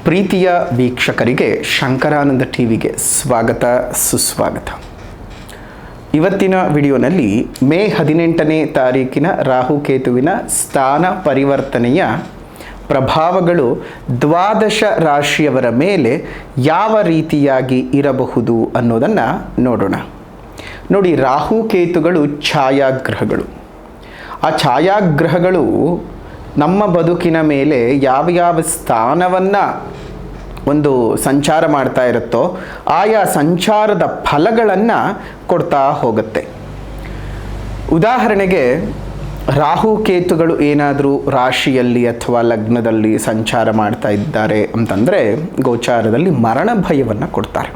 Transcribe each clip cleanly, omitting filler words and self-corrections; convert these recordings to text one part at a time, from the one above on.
ಪ್ರೀತಿಯ ವೀಕ್ಷಕರಿಗೆ ಶಂಕರಾನಂದ ಟಿವಿಗೆ ಸ್ವಾಗತ ಸುಸ್ವಾಗತ. ಇವತ್ತಿನ ವಿಡಿಯೋನಲ್ಲಿ ಮೇ 18ನೇ ತಾರೀಕಿನ ರಾಹುಕೇತುವಿನ ಸ್ಥಾನ ಪರಿವರ್ತನೆಯ ಪ್ರಭಾವಗಳು ದ್ವಾದಶ ರಾಶಿಯವರ ಮೇಲೆ ಯಾವ ರೀತಿಯಾಗಿ ಇರಬಹುದು ಅನ್ನೋದನ್ನು ನೋಡೋಣ. ನೋಡಿ, ರಾಹುಕೇತುಗಳು ಛಾಯಾಗ್ರಹಗಳು. ಆ ಛಾಯಾಗ್ರಹಗಳು ನಮ್ಮ ಬದುಕಿನ ಮೇಲೆ ಯಾವ ಸ್ಥಾನವನ್ನು ಒಂದು ಸಂಚಾರ ಮಾಡ್ತಾ ಇರುತ್ತೋ ಆಯಾ ಸಂಚಾರದ ಫಲಗಳನ್ನು ಕೊಡ್ತಾ ಹೋಗುತ್ತೆ. ಉದಾಹರಣೆಗೆ, ರಾಹುಕೇತುಗಳು ಏನಾದರೂ ರಾಶಿಯಲ್ಲಿ ಅಥವಾ ಲಗ್ನದಲ್ಲಿ ಸಂಚಾರ ಮಾಡ್ತಾ ಇದ್ದಾರೆ ಅಂತಂದರೆ ಗೋಚಾರದಲ್ಲಿ ಮರಣ ಭಯವನ್ನು ಕೊಡ್ತಾರೆ.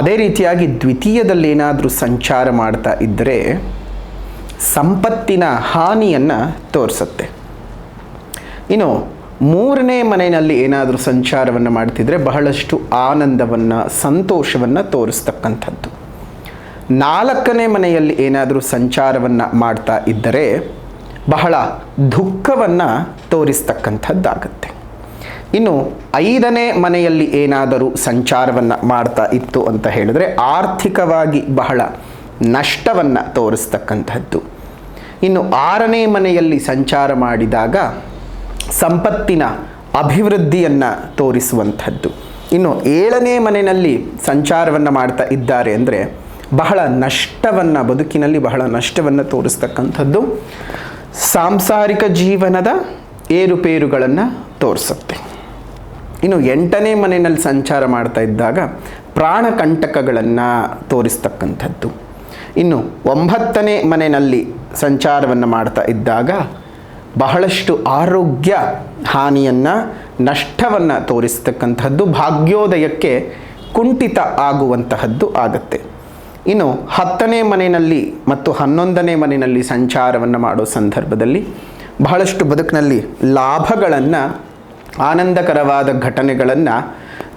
ಅದೇ ರೀತಿಯಾಗಿ ದ್ವಿತೀಯದಲ್ಲಿ ಏನಾದರೂ ಸಂಚಾರ ಮಾಡ್ತಾ ಇದ್ದರೆ ಸಂಪತ್ತಿನ ಹಾನಿಯನ್ನು ತೋರಿಸುತ್ತೆ. ಇನ್ನು ಮೂರನೇ ಮನೆಯಲ್ಲಿ ಏನಾದರೂ ಸಂಚಾರವನ್ನು ಮಾಡ್ತಿದ್ರೆ ಬಹಳಷ್ಟು ಆನಂದವನ್ನು ಸಂತೋಷವನ್ನು ತೋರಿಸ್ತಕ್ಕಂಥದ್ದು. ನಾಲ್ಕನೇ ಮನೆಯಲ್ಲಿ ಏನಾದರೂ ಸಂಚಾರವನ್ನು ಮಾಡ್ತಾ ಇದ್ದರೆ ಬಹಳ ದುಃಖವನ್ನು ತೋರಿಸ್ತಕ್ಕಂಥದ್ದಾಗುತ್ತೆ. ಇನ್ನು 5ನೇ ಮನೆಯಲ್ಲಿ ಏನಾದರೂ ಸಂಚಾರವನ್ನು ಮಾಡ್ತಾ ಇತ್ತು ಅಂತ ಹೇಳಿದ್ರೆ ಆರ್ಥಿಕವಾಗಿ ಬಹಳ ನಷ್ಟವನ್ನು ತೋರಿಸ್ತಕ್ಕಂಥದ್ದು. ಇನ್ನು 6ನೇ ಮನೆಯಲ್ಲಿ ಸಂಚಾರ ಮಾಡಿದಾಗ ಸಂಪತ್ತಿನ ಅಭಿವೃದ್ಧಿಯನ್ನು ತೋರಿಸುವಂಥದ್ದು. ಇನ್ನು 7ನೇ ಮನೆಯಲ್ಲಿ ಸಂಚಾರವನ್ನು ಮಾಡ್ತಾ ಇದ್ದಾರೆ ಅಂದರೆ ಬಹಳ ನಷ್ಟವನ್ನು, ಬದುಕಿನಲ್ಲಿ ಬಹಳ ನಷ್ಟವನ್ನು ತೋರಿಸ್ತಕ್ಕಂಥದ್ದು. ಸಾಂಸಾರಿಕ ಜೀವನದ ಏರುಪೇರುಗಳನ್ನು ತೋರಿಸುತ್ತೆ. ಇನ್ನು 8ನೇ ಮನೆಯಲ್ಲಿ ಸಂಚಾರ ಮಾಡ್ತಾ ಇದ್ದಾಗ ಪ್ರಾಣಕಂಟಕಗಳನ್ನು ತೋರಿಸ್ತಕ್ಕಂಥದ್ದು. ಇನ್ನು 9ನೇ ಮನೆಯಲ್ಲಿ ಸಂಚಾರವನ್ನು ಮಾಡ್ತಾ ಇದ್ದಾಗ ಬಹಳಷ್ಟು ಆರೋಗ್ಯ ಹಾನಿಯನ್ನು, ನಷ್ಟವನ್ನು ತೋರಿಸ್ತಕ್ಕಂಥದ್ದು, ಭಾಗ್ಯೋದಯಕ್ಕೆ ಕುಂಠಿತ ಆಗುವಂತಹದ್ದು ಆಗುತ್ತೆ. ಇನ್ನು 10ನೇ ಮನೆಯಲ್ಲಿ ಮತ್ತು 11ನೇ ಮನೆಯಲ್ಲಿ ಸಂಚಾರವನ್ನು ಮಾಡೋ ಸಂದರ್ಭದಲ್ಲಿ ಬಹಳಷ್ಟು ಬದುಕಿನಲ್ಲಿ ಲಾಭಗಳನ್ನು, ಆನಂದಕರವಾದ ಘಟನೆಗಳನ್ನು,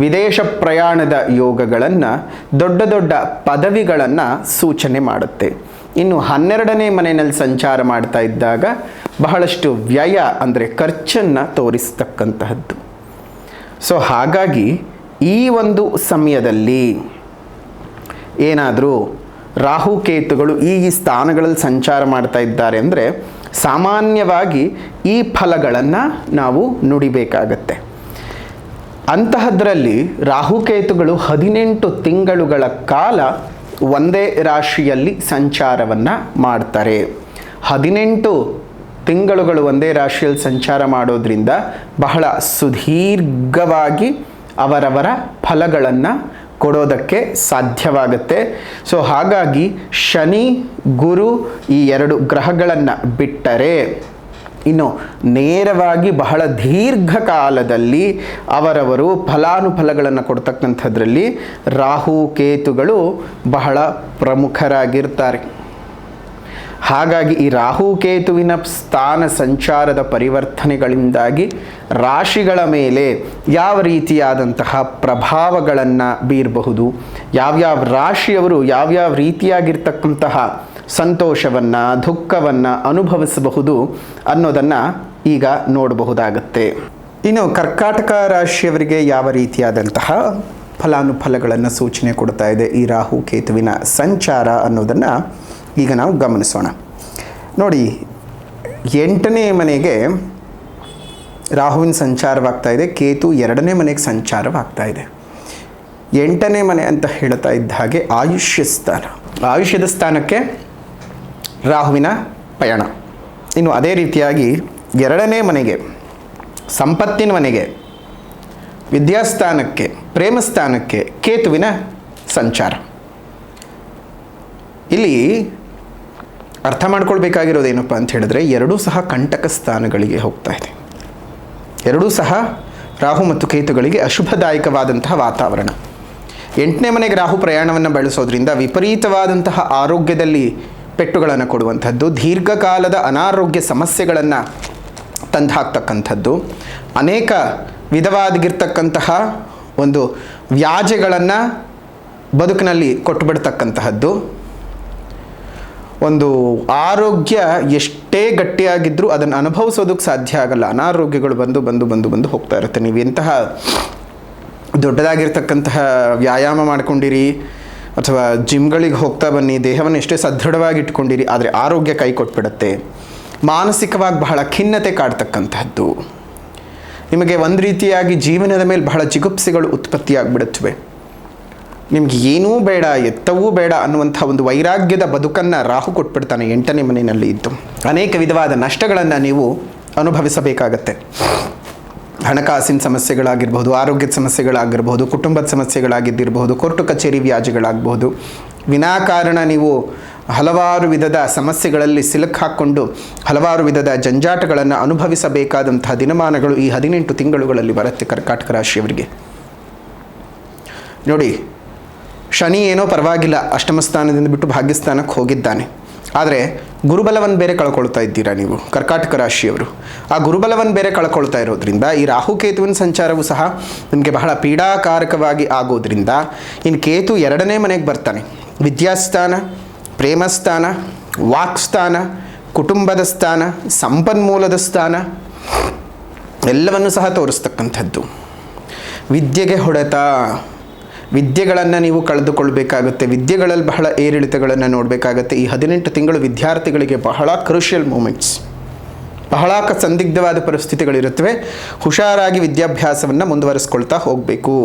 ವಿದೇಶ ಪ್ರಯಾಣದ ಯೋಗಗಳನ್ನು, ದೊಡ್ಡ ದೊಡ್ಡ ಪದವಿಗಳನ್ನು ಸೂಚನೆ ಮಾಡುತ್ತೆ. ಇನ್ನು 12ನೇ ಮನೆಯಲ್ಲಿ ಸಂಚಾರ ಮಾಡ್ತಾ ಇದ್ದಾಗ ಬಹಳಷ್ಟು ವ್ಯಯ ಅಂದರೆ ಖರ್ಚನ್ನು ತೋರಿಸ್ತಕ್ಕಂತಹದ್ದು. ಸೊ ಹಾಗಾಗಿ ಈ ಒಂದು ಸಮಯದಲ್ಲಿ ಏನಾದರೂ ರಾಹುಕೇತುಗಳು ಈ ಸ್ಥಾನಗಳಲ್ಲಿ ಸಂಚಾರ ಮಾಡ್ತಾ ಇದ್ದಾರೆ ಅಂದರೆ ಸಾಮಾನ್ಯವಾಗಿ ಈ ಫಲಗಳನ್ನು ನಾವು ನುಡಿಬೇಕಾಗತ್ತೆ. ಅಂತಹದ್ರಲ್ಲಿ ರಾಹುಕೇತುಗಳು 18 ತಿಂಗಳುಗಳ ಕಾಲ ಒಂದೇ ರಾಶಿಯಲ್ಲಿ ಸಂಚಾರವನ್ನು ಮಾಡ್ತಾರೆ. 18 ತಿಂಗಳುಗಳು ಒಂದೇ ರಾಶಿಯಲ್ಲಿ ಸಂಚಾರ ಮಾಡೋದ್ರಿಂದ ಬಹಳ ಸುದೀರ್ಘವಾಗಿ ಅವರವರ ಫಲಗಳನ್ನು ಕೊಡೋದಕ್ಕೆ ಸಾಧ್ಯವಾಗುತ್ತೆ. ಸೊ ಹಾಗಾಗಿ ಶನಿ, ಗುರು ಈ 2 ಗ್ರಹಗಳನ್ನು ಬಿಟ್ಟರೆ ಇನ್ನು ನೇರವಾಗಿ ಬಹಳ ದೀರ್ಘಕಾಲದಲ್ಲಿ ಅವರವರು ಫಲಾನುಫಲಗಳನ್ನು ಕೊಡ್ತಕ್ಕಂಥದ್ರಲ್ಲಿ ರಾಹುಕೇತುಗಳು ಬಹಳ ಪ್ರಮುಖರಾಗಿರ್ತಾರೆ. ಹಾಗಾಗಿ ಈ ರಾಹುಕೇತುವಿನ ಸ್ಥಾನ ಸಂಚಾರದ ಪರಿವರ್ತನೆಗಳಿಂದಾಗಿ ರಾಶಿಗಳ ಮೇಲೆ ಯಾವ ರೀತಿಯಾದಂತಹ ಪ್ರಭಾವಗಳನ್ನು ಬೀರಬಹುದು, ಯಾವ್ಯಾವ ರಾಶಿಯವರು ಯಾವ್ಯಾವ ರೀತಿಯಾಗಿರ್ತಕ್ಕಂತಹ ಸಂತೋಷವನ್ನು, ದುಃಖವನ್ನು ಅನುಭವಿಸಬಹುದು ಅನ್ನೋದನ್ನು ಈಗ ನೋಡಬಹುದಾಗುತ್ತೆ. ಇನ್ನು ಕರ್ಕಾಟಕ ರಾಶಿಯವರಿಗೆ ಯಾವ ರೀತಿಯಾದಂತಹ ಫಲಾನುಫಲಗಳನ್ನು ಸೂಚನೆ ಕೊಡ್ತಾ ಇದೆ ಈ ರಾಹುಕೇತುವಿನ ಸಂಚಾರ ಅನ್ನೋದನ್ನು ಈಗ ನಾವು ಗಮನಿಸೋಣ. ನೋಡಿ, 8ನೇ ಮನೆಗೆ ರಾಹುವಿನ ಸಂಚಾರವಾಗ್ತಾ ಇದೆ, ಕೇತು 2ನೇ ಮನೆಗೆ ಸಂಚಾರವಾಗ್ತಾ ಇದೆ. 8ನೇ ಮನೆ ಅಂತ ಹೇಳ್ತಾ ಇದ್ದ ಹಾಗೆ ಆಯುಷ್ಯ ಸ್ಥಾನ, ಆಯುಷ್ಯದ ಸ್ಥಾನಕ್ಕೆ ರಾಹುವಿನ ಪಯಣ. ಇನ್ನು ಅದೇ ರೀತಿಯಾಗಿ 2ನೇ ಮನೆಗೆ, ಸಂಪತ್ತಿನ ಮನೆಗೆ, ವಿದ್ಯಾಸ್ಥಾನಕ್ಕೆ, ಪ್ರೇಮ ಸ್ಥಾನಕ್ಕೆ ಕೇತುವಿನ ಸಂಚಾರ. ಇಲ್ಲಿ ಅರ್ಥ ಮಾಡ್ಕೊಳ್ಬೇಕಾಗಿರೋದೇನಪ್ಪ ಅಂತ ಹೇಳಿದ್ರೆ ಎರಡೂ ಸಹ ಕಂಟಕ ಸ್ಥಾನಗಳಿಗೆ ಹೋಗ್ತಾ ಇದೆ. ಎರಡೂ ಸಹ ರಾಹು ಮತ್ತು ಕೇತುಗಳಿಗೆ ಅಶುಭದಾಯಕವಾದಂತಹ ವಾತಾವರಣ. 8ನೇ ಮನೆಗೆ ರಾಹು ಪ್ರಯಾಣವನ್ನು ಬೆಳೆಸೋದ್ರಿಂದ ವಿಪರೀತವಾದಂತಹ ಆರೋಗ್ಯದಲ್ಲಿ ಪೆಟ್ಟುಗಳನ್ನು ಕೊಡುವಂಥದ್ದು, ದೀರ್ಘಕಾಲದ ಅನಾರೋಗ್ಯ ಸಮಸ್ಯೆಗಳನ್ನು ತಂದು ಹಾಕ್ತಕ್ಕಂಥದ್ದು, ಅನೇಕ ವಿಧವಾಗಿರ್ತಕ್ಕಂತಹ ಒಂದು ವ್ಯಾಜ್ಯಗಳನ್ನು ಬದುಕಿನಲ್ಲಿ ಕೊಟ್ಟುಬಿಡ್ತಕ್ಕಂತಹದ್ದು, ಒಂದು ಆರೋಗ್ಯ ಎಷ್ಟೇ ಗಟ್ಟಿಯಾಗಿದ್ದರೂ ಅದನ್ನು ಅನುಭವಿಸೋದಕ್ಕೆ ಸಾಧ್ಯ ಆಗಲ್ಲ. ಅನಾರೋಗ್ಯಗಳು ಬಂದು ಬಂದು ಬಂದು ಬಂದು ಹೋಗ್ತಾ ಇರುತ್ತೆ. ನೀವು ಎಂತಹ ದೊಡ್ಡದಾಗಿರ್ತಕ್ಕಂತಹ ವ್ಯಾಯಾಮ ಮಾಡ್ಕೊಂಡಿರಿ ಅಥವಾ ಜಿಮ್ಗಳಿಗೆ ಹೋಗ್ತಾ ಬನ್ನಿ, ದೇಹವನ್ನು ಎಷ್ಟೇ ಸದೃಢವಾಗಿ ಇಟ್ಕೊಂಡಿರಿ, ಆದರೆ ಆರೋಗ್ಯ ಕೈ ಕೊಟ್ಬಿಡುತ್ತೆ. ಮಾನಸಿಕವಾಗಿ ಬಹಳ ಖಿನ್ನತೆ ಕಾಡ್ತಕ್ಕಂತಹದ್ದು, ನಿಮಗೆ ಒಂದು ರೀತಿಯಾಗಿ ಜೀವನದ ಮೇಲೆ ಬಹಳ ಜಿಗುಪ್ಸೆಗಳು ಉತ್ಪತ್ತಿಯಾಗಿಬಿಡುತ್ತವೆ. ನಿಮ್ಗೆ ಏನೂ ಬೇಡ, ಎತ್ತವೂ ಬೇಡ ಅನ್ನುವಂಥ ಒಂದು ವೈರಾಗ್ಯದ ಬದುಕನ್ನು ರಾಹು ಕೊಟ್ಬಿಡ್ತಾನೆ 8ನೇ ಮನೆಯಲ್ಲಿ ಇದ್ದು. ಅನೇಕ ವಿಧವಾದ ನಷ್ಟಗಳನ್ನು ನೀವು ಅನುಭವಿಸಬೇಕಾಗತ್ತೆ. ಹಣಕಾಸಿನ ಸಮಸ್ಯೆಗಳಾಗಿರ್ಬೋದು, ಆರೋಗ್ಯದ ಸಮಸ್ಯೆಗಳಾಗಿರ್ಬೋದು, ಕುಟುಂಬದ ಸಮಸ್ಯೆಗಳಾಗಿದ್ದಿರಬಹುದು, ಕೋರ್ಟು ಕಚೇರಿ ವ್ಯಾಜ್ಯಗಳಾಗಬಹುದು. ವಿನಾಕಾರಣ ನೀವು ಹಲವಾರು ವಿಧದ ಸಮಸ್ಯೆಗಳಲ್ಲಿ ಸಿಲುಕು ಹಾಕ್ಕೊಂಡು ಹಲವಾರು ವಿಧದ ಜಂಜಾಟಗಳನ್ನು ಅನುಭವಿಸಬೇಕಾದಂತಹ ದಿನಮಾನಗಳು ಈ 18 ತಿಂಗಳುಗಳಲ್ಲಿ ಬರುತ್ತೆ ಕರ್ಕಾಟಕ ರಾಶಿಯವರಿಗೆ. ನೋಡಿ, ಶನಿ ಏನೋ ಪರವಾಗಿಲ್ಲ, ಅಷ್ಟಮ ಸ್ಥಾನದಿಂದ ಬಿಟ್ಟು ಭಾಗ್ಯಸ್ಥಾನಕ್ಕೆ ಹೋಗಿದ್ದಾನೆ. ಆದರೆ ಗುರುಬಲವನ್ನು ಬೇರೆ ಕಳ್ಕೊಳ್ತಾ ಇದ್ದೀರಾ ನೀವು ಕರ್ಕಾಟಕ ರಾಶಿಯವರು. ಆ ಗುರುಬಲವನ್ನು ಬೇರೆ ಕಳ್ಕೊಳ್ತಾ ಇರೋದ್ರಿಂದ ಈ ರಾಹುಕೇತುವಿನ ಸಂಚಾರವು ಸಹ ನಿಮಗೆ ಬಹಳ ಪೀಡಾಕಾರಕವಾಗಿ ಆಗೋದ್ರಿಂದ ಇನ್ನು ಕೇತು 2ನೇ ಮನೆಗೆ ಬರ್ತಾನೆ. ವಿದ್ಯಾಸ್ಥಾನ, ಪ್ರೇಮಸ್ಥಾನ, ವಾಕ್ಸ್ಥಾನ, ಕುಟುಂಬದ ಸ್ಥಾನ, ಸಂಪನ್ಮೂಲದ ಸ್ಥಾನ ಎಲ್ಲವನ್ನು ಸಹ ತೋರಿಸ್ತಕ್ಕಂಥದ್ದು. ವಿದ್ಯೆಗೆ ಹೊಡೆತ, ವಿದ್ಯೆಗಳನ್ನು ನೀವು ಕಳೆದುಕೊಳ್ಬೇಕಾಗುತ್ತೆ. ವಿದ್ಯೆಗಳಲ್ಲಿ ಬಹಳ ಏರಿಳಿತಗಳನ್ನು ನೋಡಬೇಕಾಗತ್ತೆ. ಈ 18 ತಿಂಗಳು ವಿದ್ಯಾರ್ಥಿಗಳಿಗೆ ಬಹಳ ಕ್ರೂಷಿಯಲ್ ಮೂಮೆಂಟ್ಸ್, ಬಹಳ ಸಂದಿಗ್ಧವಾದ ಪರಿಸ್ಥಿತಿಗಳಿರುತ್ತವೆ. ಹುಷಾರಾಗಿ ವಿದ್ಯಾಭ್ಯಾಸವನ್ನು ಮುಂದುವರಿಸ್ಕೊಳ್ತಾ ಹೋಗಬೇಕು.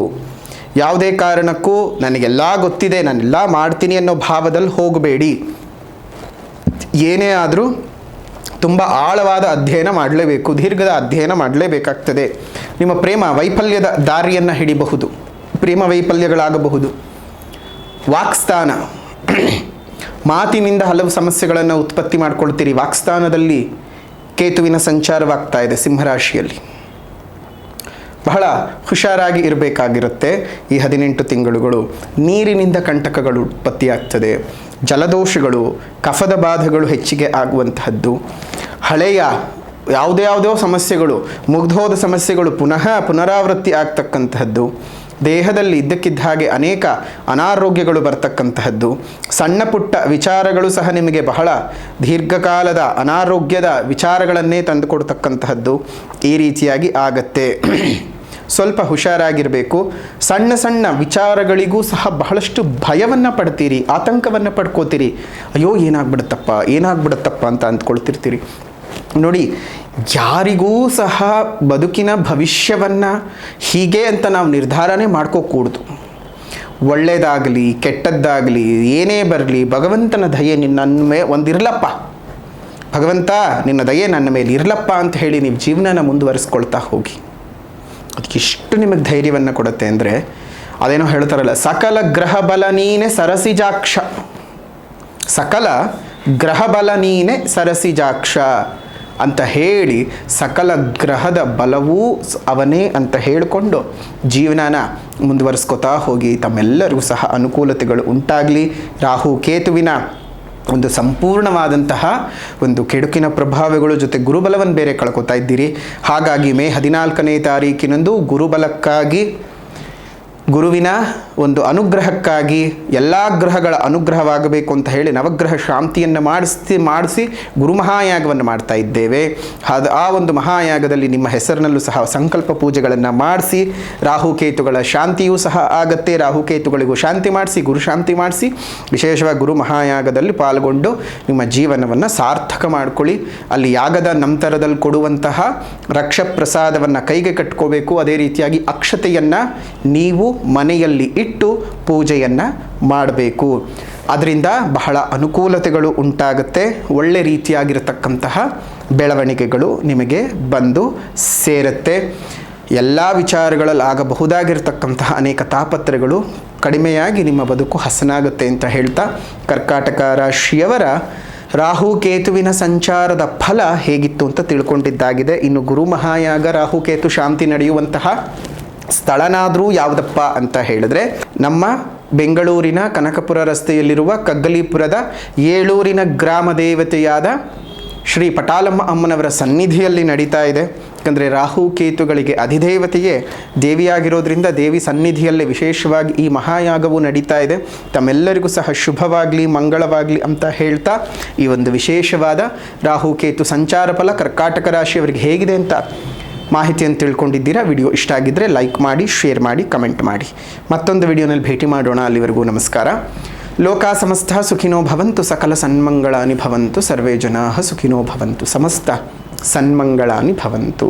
ಯಾವುದೇ ಕಾರಣಕ್ಕೂ ನನಗೆಲ್ಲ ಗೊತ್ತಿದೆ, ನಾನೆಲ್ಲ ಮಾಡ್ತೀನಿ ಅನ್ನೋ ಭಾವದಲ್ಲಿ ಹೋಗಬೇಡಿ. ಏನೇ ಆದರೂ ತುಂಬ ಆಳವಾದ ಅಧ್ಯಯನ ಮಾಡಲೇಬೇಕು, ದೀರ್ಘದ ಅಧ್ಯಯನ ಮಾಡಲೇಬೇಕಾಗ್ತದೆ. ನಿಮ್ಮ ಪ್ರೇಮ ವೈಫಲ್ಯದ ದಾರಿಯನ್ನು ಹಿಡಿಬಹುದು, ಪ್ರೇಮ ವೈಫಲ್ಯಗಳಾಗಬಹುದು. ವಾಕ್ಸ್ಥಾನ, ಮಾತಿನಿಂದ ಹಲವು ಸಮಸ್ಯೆಗಳನ್ನು ಉತ್ಪತ್ತಿ ಮಾಡ್ಕೊಳ್ತೀರಿ. ವಾಕ್ಸ್ಥಾನದಲ್ಲಿ ಕೇತುವಿನ ಸಂಚಾರವಾಗ್ತಾ ಇದೆ ಸಿಂಹರಾಶಿಯಲ್ಲಿ. ಬಹಳ ಹುಷಾರಾಗಿ ಇರಬೇಕಾಗಿರುತ್ತೆ ಈ 18 ತಿಂಗಳುಗಳು. ನೀರಿನಿಂದ ಕಂಟಕಗಳು ಉತ್ಪತ್ತಿಯಾಗ್ತದೆ, ಜಲದೋಷಗಳು, ಕಫದ ಬಾಧೆಗಳು ಹೆಚ್ಚಿಗೆ ಆಗುವಂತಹದ್ದು, ಹಳೆಯ ಯಾವುದ್ಯಾವುದೋ ಸಮಸ್ಯೆಗಳು, ಮುಗ್ದೋದ ಸಮಸ್ಯೆಗಳು ಪುನರಾವೃತ್ತಿ ಆಗ್ತಕ್ಕಂತಹದ್ದು, ದೇಹದಲ್ಲಿ ಇದ್ದಕ್ಕಿದ್ದ ಹಾಗೆ ಅನೇಕ ಅನಾರೋಗ್ಯಗಳು ಬರ್ತಕ್ಕಂತಹದ್ದು, ಸಣ್ಣ ಪುಟ್ಟ ವಿಚಾರಗಳು ಸಹ ನಿಮಗೆ ಬಹಳ ದೀರ್ಘಕಾಲದ ಅನಾರೋಗ್ಯದ ವಿಚಾರಗಳನ್ನೇ ತಂದುಕೊಡ್ತಕ್ಕಂತಹದ್ದು ಈ ರೀತಿಯಾಗಿ ಆಗತ್ತೆ. ಸ್ವಲ್ಪ ಹುಷಾರಾಗಿರಬೇಕು. ಸಣ್ಣ ಸಣ್ಣ ವಿಚಾರಗಳಿಗೂ ಸಹ ಬಹಳಷ್ಟು ಭಯವನ್ನು ಪಡ್ತೀರಿ, ಆತಂಕವನ್ನು ಪಡ್ಕೋತೀರಿ. ಅಯ್ಯೋ ಏನಾಗ್ಬಿಡುತ್ತಪ್ಪ ಅಂತ ಅಂದ್ಕೊಳ್ತಿರ್ತೀರಿ. ನೋಡಿ, ಯಾರಿಗೂ ಸಹ ಬದುಕಿನ ಭವಿಷ್ಯವನ್ನು ಹೀಗೆ ಅಂತ ನಾವು ನಿರ್ಧಾರನೇ ಮಾಡ್ಕೋಕೂಡ್ದು. ಒಳ್ಳೆಯದಾಗಲಿ ಕೆಟ್ಟದ್ದಾಗಲಿ ಏನೇ ಬರಲಿ ಭಗವಂತನ ದಯೆ ನನ್ನ ಮೇಲೆ ಒಂದಿರಲಪ್ಪ, ಭಗವಂತ ನಿನ್ನ ದಯೆ ನನ್ನ ಮೇಲೆ ಇರಲಪ್ಪ ಅಂತ ಹೇಳಿ ನೀವು ಜೀವನನ ಮುಂದುವರಿಸ್ಕೊಳ್ತಾ ಹೋಗಿ. ಅದಕ್ಕೆ ಎಷ್ಟು ನಿಮಗೆ ಧೈರ್ಯವನ್ನು ಕೊಡುತ್ತೆ ಅಂದರೆ, ಅದೇನೋ ಹೇಳ್ತಾರಲ್ಲ, ಸಕಲ ಗ್ರಹ ಬಲ ನೀನೆ ಸರಸಿಜಾಕ್ಷ, ಸಕಲ ಗ್ರಹ ಬಲ ನೀನೆ ಸರಸಿಜಾಕ್ಷ ಅಂತ ಹೇಳಿ ಸಕಲ ಗ್ರಹದ ಬಲವೂ ಅವನೇ ಅಂತ ಹೇಳಿಕೊಂಡು ಜೀವನನ ಮುಂದುವರಿಸ್ಕೊತಾ ಹೋಗಿ. ತಮ್ಮೆಲ್ಲರಿಗೂ ಸಹ ಅನುಕೂಲತೆಗಳು ಉಂಟಾಗಲಿ. ರಾಹು ಕೇತುವಿನ ಒಂದು ಸಂಪೂರ್ಣವಾದಂತಹ ಒಂದು ಕೆಡುಕಿನ ಪ್ರಭಾವಗಳು ಜೊತೆ ಗುರುಬಲವನ್ನು ಬೇರೆ ಕಳ್ಕೊತಾ ಇದ್ದೀರಿ. ಹಾಗಾಗಿ ಮೇ 14ನೇ ತಾರೀಕಿನಂದು ಗುರುಬಲಕ್ಕಾಗಿ, ಗುರುವಿನ ಒಂದು ಅನುಗ್ರಹಕ್ಕಾಗಿ, ಎಲ್ಲ ಗ್ರಹಗಳ ಅನುಗ್ರಹವಾಗಬೇಕು ಅಂತ ಹೇಳಿ ನವಗ್ರಹ ಶಾಂತಿಯನ್ನು ಮಾಡಿಸಿ ಗುರುಮಹಾಯಾಗವನ್ನು ಮಾಡ್ತಾ ಇದ್ದೇವೆ. ಆ ಒಂದು ಮಹಾಯಾಗದಲ್ಲಿ ನಿಮ್ಮ ಹೆಸರಿನಲ್ಲೂ ಸಹ ಸಂಕಲ್ಪ ಪೂಜೆಗಳನ್ನು ಮಾಡಿಸಿ ರಾಹುಕೇತುಗಳ ಶಾಂತಿಯೂ ಸಹ ಆಗತ್ತೆ. ರಾಹುಕೇತುಗಳಿಗೂ ಶಾಂತಿ ಮಾಡಿಸಿ, ಗುರು ಶಾಂತಿ ಮಾಡಿಸಿ, ವಿಶೇಷವಾಗಿ ಗುರು ಮಹಾಯಾಗದಲ್ಲಿ ಪಾಲ್ಗೊಂಡು ನಿಮ್ಮ ಜೀವನವನ್ನು ಸಾರ್ಥಕ ಮಾಡಿಕೊಳ್ಳಿ. ಅಲ್ಲಿ ಯಾಗದ ನಂತರದಲ್ಲಿ ಕೊಡುವಂತಹ ರಕ್ಷಪ್ರಸಾದವನ್ನು ಕೈಗೆ ಕಟ್ಕೋಬೇಕು. ಅದೇ ರೀತಿಯಾಗಿ ಅಕ್ಷತೆಯನ್ನು ನೀವು ಮನೆಯಲ್ಲಿ ಇಟ್ಟು ಪೂಜೆಯನ್ನು ಮಾಡಬೇಕು. ಅದರಿಂದ ಬಹಳ ಅನುಕೂಲತೆಗಳು ಉಂಟಾಗುತ್ತೆ. ಒಳ್ಳೆ ರೀತಿಯಾಗಿರತಕ್ಕಂತಹ ಬೆಳವಣಿಗೆಗಳು ನಿಮಗೆ ಬಂದು ಸೇರುತ್ತೆ. ಎಲ್ಲ ವಿಚಾರಗಳಲ್ಲಿ ಆಗಬಹುದಾಗಿರ್ತಕ್ಕಂತಹ ಅನೇಕ ತಾಪತ್ರಗಳು ಕಡಿಮೆಯಾಗಿ ನಿಮ್ಮ ಬದುಕು ಹಸನಾಗುತ್ತೆ ಅಂತ ಹೇಳ್ತಾ, ಕರ್ಕಾಟಕ ರಾಶಿಯವರ ರಾಹುಕೇತುವಿನ ಸಂಚಾರದ ಫಲ ಹೇಗಿತ್ತು ಅಂತ ತಿಳ್ಕೊಂಡಿದ್ದಾಗಿದೆ. ಇನ್ನು ಗುರು ಮಹಾಯಾಗ ರಾಹುಕೇತು ಶಾಂತಿ ನಡೆಯುವಂತಹ ಸ್ಥಳನಾದರೂ ಯಾವುದಪ್ಪ ಅಂತ ಹೇಳಿದ್ರೆ, ನಮ್ಮ ಬೆಂಗಳೂರಿನ ಕನಕಪುರ ರಸ್ತೆಯಲ್ಲಿರುವ ಕಗ್ಗಲೀಪುರದ ಏಳೂರಿನ ಗ್ರಾಮ ದೇವತೆಯಾದ ಶ್ರೀ ಪಟಾಲಮ್ಮ ಅಮ್ಮನವರ ಸನ್ನಿಧಿಯಲ್ಲಿ ನಡೀತಾ ಇದೆ. ಯಾಕಂದರೆ ರಾಹು ಕೇತುಗಳಿಗೆ ಅಧಿದೇವತೆಯೇ ದೇವಿಯಾಗಿರೋದ್ರಿಂದ ದೇವಿ ಸನ್ನಿಧಿಯಲ್ಲೇ ವಿಶೇಷವಾಗಿ ಈ ಮಹಾಯಾಗವು ನಡೀತಾ ಇದೆ. ತಮ್ಮೆಲ್ಲರಿಗೂ ಸಹ ಶುಭವಾಗಲಿ, ಮಂಗಳವಾಗಲಿ ಅಂತ ಹೇಳ್ತಾ ಈ ಒಂದು ವಿಶೇಷವಾದ ರಾಹು ಕೇತು ಸಂಚಾರ ಫಲ ಕರ್ಕಾಟಕ ರಾಶಿಯವರಿಗೆ ಹೇಗಿದೆ ಅಂತ ಮಾಹಿತಿಯನ್ನು ತಿಳ್ಕೊಂಡಿದ್ದೀರಾ. ವಿಡಿಯೋ ಇಷ್ಟ ಆಗಿದ್ದರೆ ಲೈಕ್ ಮಾಡಿ, ಶೇರ್ ಮಾಡಿ, ಕಮೆಂಟ್ ಮಾಡಿ. ಮತ್ತೊಂದು ವಿಡಿಯೋನಲ್ಲಿ ಭೇಟಿ ಮಾಡೋಣ. ಅಲ್ಲಿವರೆಗೂ ನಮಸ್ಕಾರ. ಲೋಕ ಸಮಸ್ತ ಸುಖಿನೋ ಭವಂತು, ಸಕಲ ಸನ್ಮಂಗಳಾನಿ ಭವಂತು, ಸರ್ವೇ ಜನಾಃ ಸುಖಿನೋ ಭವಂತು, ಸಮಸ್ತ ಸನ್ಮಂಗಳಾನಿ ಭವಂತು.